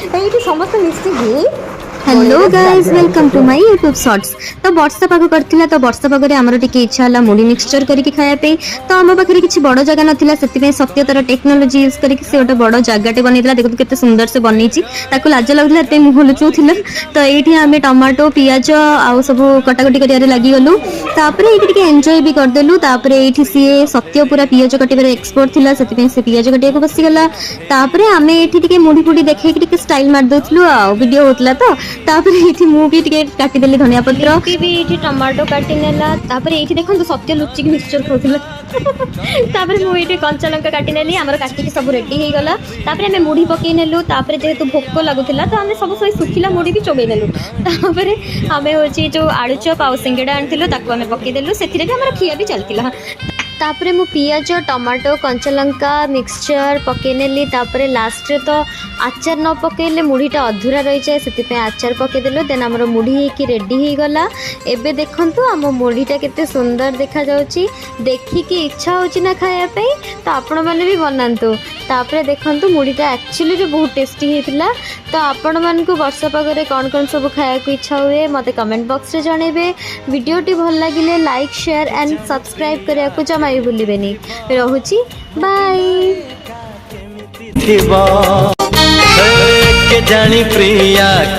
ଏଇଠି ସମସ୍ତେ ମିଶିକି hello guys welcome to my YouTube shorts. तो वर्षा पाग करथिला तो वर्षा पागरे आमर टिके इच्छा हला मुड़ी मिक्सचर करके खाया पे। तो आम पाखरे किछि बड़ जगह नथिला सेति सत्यतर टेक्नोलोजी यूज करके से गोटे बड़ जगहटे बनैतिला। देखो केते सुंदर से बनैछि ताको लाज लागुला एते मुह लुचौथिला। तो एठी आमे टमाटो पियाज आउ सब कटाकटी करियारे लागि गलु। तापरे एठी टिके एन्जॉय भी करदेलु। तापरे एठी सिए सत्य पूरा पियाज कटिबारे एक्सपर्ट थिला सेति से पियाज कटिया को बसी गला। तापरे आमे एठी टिके मुड़ी फुडी देखै टिके स्टाइल मार दउथलु आ वीडियो होतला। तो तापर ये मु भी टिके काटी देली धनिया पत्र भी ये टमाटो काटी नेला। तापर ये देखो सत्य लुचिक मिक्सचर खाउथिला। तापर मु ये कंचा लंका काटी नेली हमर काटी के सब रेडी हे गला। तापर हमें मुड़ी पकई नेलु। तापर जेहेतु भोक लागुथिला तो हमें सब सही सुखिला मुड़ी भी चोबई नेलु। तापर हमें होची जो आलू चप आ सिंगेडा आनथिलु ताको हमें पकई देलु। सेथिरे भी हमर खिया भी चलतिला। तापरे मु पियाज टमाटो कंचा लंका मिक्सचर पकई नेली। तापरे लास्ट रे तो आचार न पकईले मुढ़ीटा अधूरा रही जाए से आचार पकईदेलु। देन आमर मुढ़ी की रेडी हो गला। एबे देखंतु आम मुढ़ीटा केते सुंदर देखा जाउची। देखिकी इच्छा होची ना खाया पे तो आपण माने भी बनांतु। तापरे देखंतु मुढ़ीटा एक्चुअली रे बहुत टेस्टी हेतिला। तो आपण मान को वर्षा पागरे कौन कौन सब खाया को इच्छा हुए मते कमेंट बॉक्स रे जणेबे। वीडियोटी भल लागिले लाइक शेयर एंड सब्सक्राइब करिया को जमा भी भूलिबेनी। रहुची बाय। के जानी प्रिया